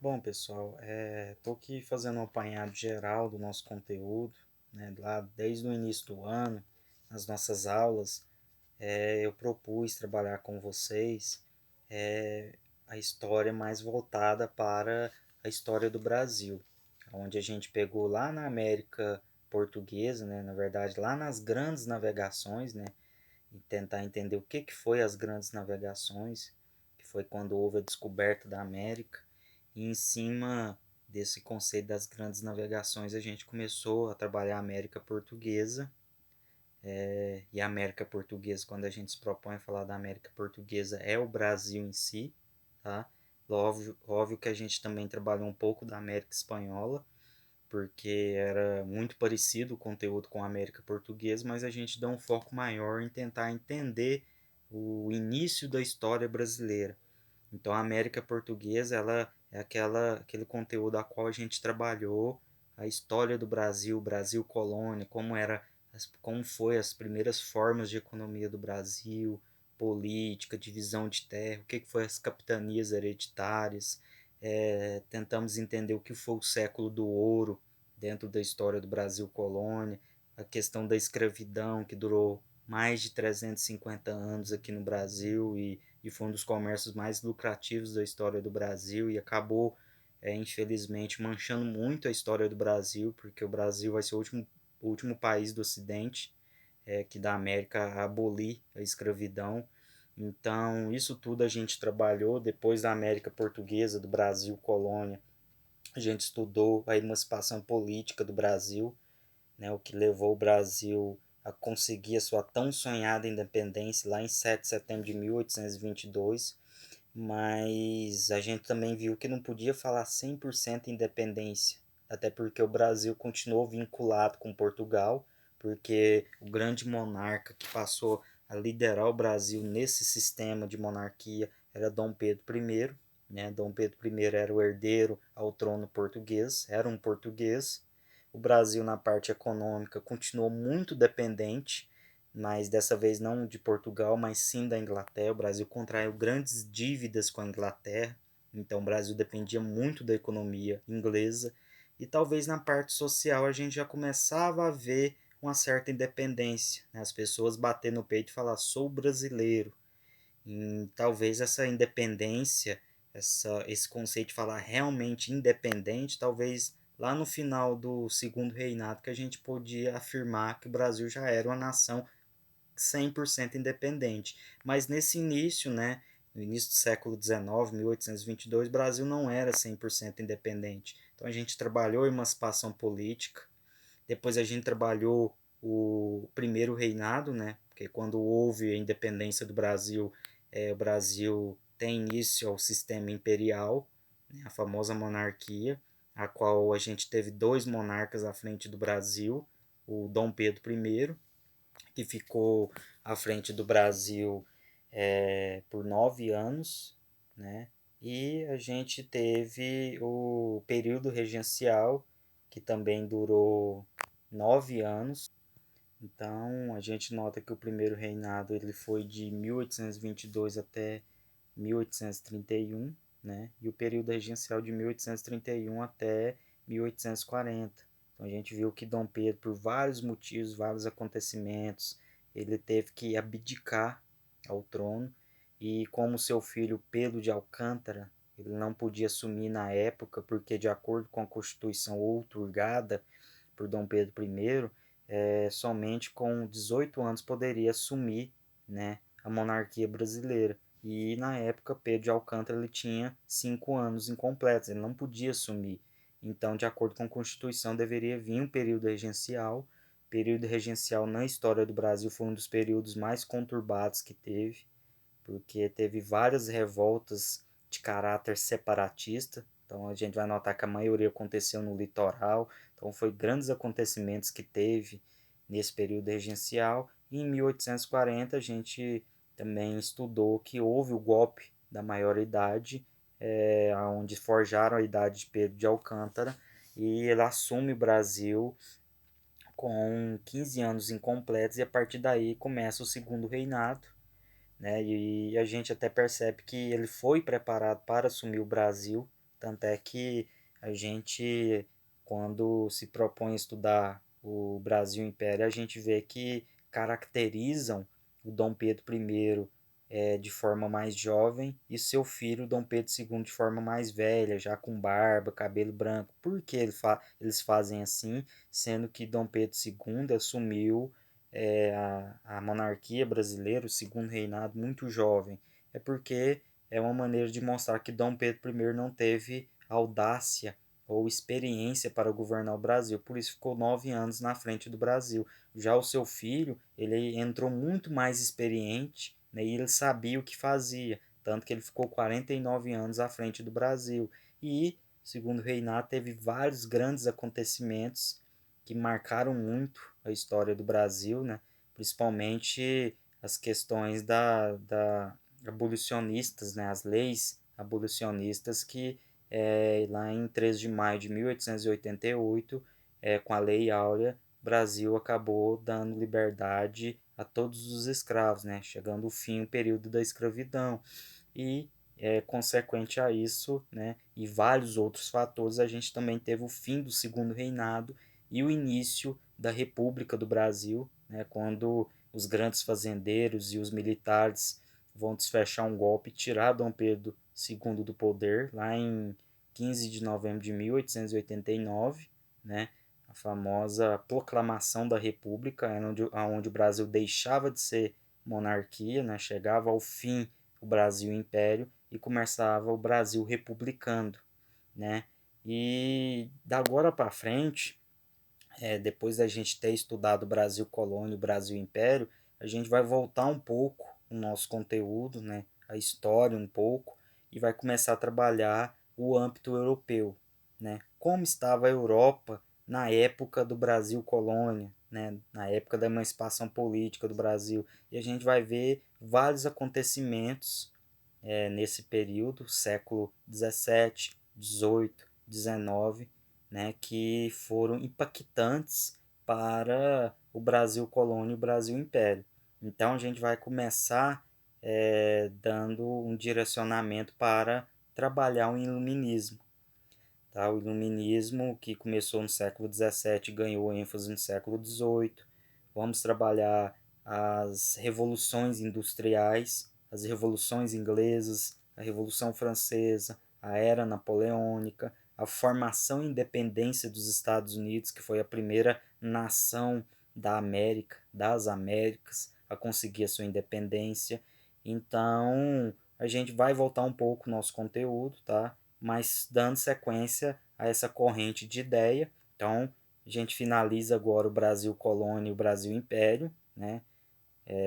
Bom, pessoal, estou aqui fazendo um apanhado geral do nosso conteúdo, né, lá desde o início do ano, nas nossas aulas, eu propus trabalhar com vocês é, a história mais voltada para a história do Brasil, onde a gente pegou lá na América Portuguesa, né, na verdade lá nas grandes navegações, né, e tentar entender o que foi as grandes navegações, que foi quando houve a descoberta da América, e em cima desse conceito das grandes navegações a gente começou a trabalhar a América Portuguesa, e a América Portuguesa, quando a gente se propõe a falar da América Portuguesa, é o Brasil em si, tá? Óbvio que a gente também trabalhou um pouco da América Espanhola, porque era muito parecido o conteúdo com a América Portuguesa, mas a gente dá um foco maior em tentar entender o início da história brasileira. Então a América Portuguesa ela é aquele conteúdo a qual a gente trabalhou a história do Brasil, Brasil colônia, como foi as primeiras formas de economia do Brasil, política, divisão de terra, o que foi as capitanias hereditárias, tentamos entender o que foi o século do ouro dentro da história do Brasil colônia, a questão da escravidão que durou mais de 350 anos aqui no Brasil e foi um dos comércios mais lucrativos da história do Brasil e acabou, infelizmente, manchando muito a história do Brasil, porque o Brasil vai ser o último país do Ocidente, que da América a abolir a escravidão. Então, isso tudo a gente trabalhou depois da América Portuguesa, do Brasil colônia. A gente estudou a emancipação política do Brasil, né, o que levou o Brasil a conseguir a sua tão sonhada independência lá em 7 de setembro de 1822, mas a gente também viu que não podia falar 100% independência, até porque o Brasil continuou vinculado com Portugal, porque o grande monarca que passou a liderar o Brasil nesse sistema de monarquia era Dom Pedro I, né? Dom Pedro I era o herdeiro ao trono português, era um português. O Brasil, na parte econômica, continuou muito dependente, mas dessa vez não de Portugal, mas sim da Inglaterra. O Brasil contraiu grandes dívidas com a Inglaterra, então o Brasil dependia muito da economia inglesa. E talvez na parte social a gente já começava a ver uma certa independência, né? As pessoas bater no peito e falar sou brasileiro. E talvez essa independência, esse conceito de falar realmente independente, talvez lá no final do segundo reinado que a gente podia afirmar que o Brasil já era uma nação 100% independente. Mas nesse início, né, no início do século XIX, 1822, o Brasil não era 100% independente. Então a gente trabalhou a emancipação política, depois a gente trabalhou o primeiro reinado, né, porque quando houve a independência do Brasil, o Brasil tem início ao sistema imperial, né, a famosa monarquia, a qual a gente teve dois monarcas à frente do Brasil, o Dom Pedro I, que ficou à frente do Brasil por 9 anos, né? E a gente teve o período regencial, que também durou 9 anos. Então a gente nota que o primeiro reinado ele foi de 1822 até 1831, né? E o período regencial de 1831 até 1840. Então a gente viu que Dom Pedro, por vários motivos, vários acontecimentos, ele teve que abdicar ao trono e como seu filho Pedro de Alcântara, ele não podia assumir na época porque de acordo com a Constituição outorgada por Dom Pedro I, somente com 18 anos poderia assumir, né, a monarquia brasileira. E na época Pedro de Alcântara ele tinha 5 anos incompletos, ele não podia assumir. Então, de acordo com a Constituição, deveria vir um período regencial. O período regencial na história do Brasil foi um dos períodos mais conturbados que teve, porque teve várias revoltas de caráter separatista. Então a gente vai notar que a maioria aconteceu no litoral. Então foi grandes acontecimentos que teve nesse período regencial. E em 1840 a gente também estudou que houve o golpe da maioridade, onde forjaram a idade de Pedro de Alcântara e ele assume o Brasil com 15 anos incompletos e a partir daí começa o segundo reinado, né? E a gente até percebe que ele foi preparado para assumir o Brasil, Tanto é que a gente, quando se propõe a estudar o Brasil Império, a gente vê que caracterizam o Dom Pedro I de forma mais jovem e seu filho Dom Pedro II de forma mais velha, já com barba, cabelo branco. Por que eles fazem assim, sendo que Dom Pedro II assumiu a monarquia brasileira, o segundo reinado, muito jovem? É porque é uma maneira de mostrar que Dom Pedro I não teve audácia ou experiência para governar o Brasil, por isso ficou 9 anos na frente do Brasil. Já o seu filho, ele entrou muito mais experiente, né, e ele sabia o que fazia, tanto que ele ficou 49 anos à frente do Brasil. E, segundo o reinado, teve vários grandes acontecimentos que marcaram muito a história do Brasil, né, principalmente as questões da abolicionistas, né, as leis abolicionistas que lá em 3 de maio de 1888, com a Lei Áurea, o Brasil acabou dando liberdade a todos os escravos, né, chegando ao fim o período da escravidão. E, consequente a isso, né, e vários outros fatores, a gente também teve o fim do segundo reinado e o início da República do Brasil, né, quando os grandes fazendeiros e os militares vão desfechar um golpe e tirar Dom Pedro II do poder, lá em 15 de novembro de 1889, né, a famosa proclamação da República, onde o Brasil deixava de ser monarquia, né, chegava ao fim o Brasil Império e começava o Brasil republicano, né? E da agora para frente, depois da gente ter estudado o Brasil Colônia e o Brasil Império, a gente vai voltar um pouco o nosso conteúdo, né? A história um pouco, e vai começar a trabalhar o âmbito europeu, né? Como estava a Europa na época do Brasil Colônia, né? Na época da emancipação política do Brasil. E a gente vai ver vários acontecimentos nesse período, século 17, 18, 19, né, que foram impactantes para o Brasil Colônia e o Brasil Império. Então a gente vai começar dando um direcionamento para trabalhar o iluminismo. Tá? O iluminismo, que começou no século XVII e ganhou ênfase no século XVIII. Vamos trabalhar as revoluções industriais, as revoluções inglesas, a Revolução Francesa, a Era Napoleônica, a formação e independência dos Estados Unidos, que foi a primeira nação da América, das Américas, a conseguir a sua independência. Então, a gente vai voltar um pouco no nosso conteúdo, tá? Mas dando sequência a essa corrente de ideia. Então, a gente finaliza agora o Brasil Colônia e o Brasil Império, né?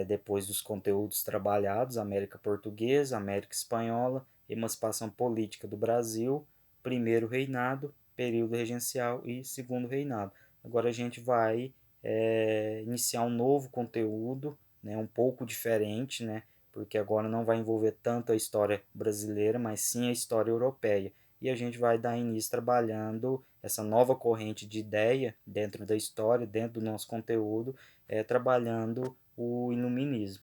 Depois dos conteúdos trabalhados, América Portuguesa, América Espanhola, emancipação política do Brasil, primeiro reinado, período regencial e segundo reinado. Agora a gente vai iniciar um novo conteúdo, né, um pouco diferente, né, porque agora não vai envolver tanto a história brasileira, mas sim a história europeia. E a gente vai dar início trabalhando essa nova corrente de ideia dentro da história, dentro do nosso conteúdo, trabalhando o iluminismo.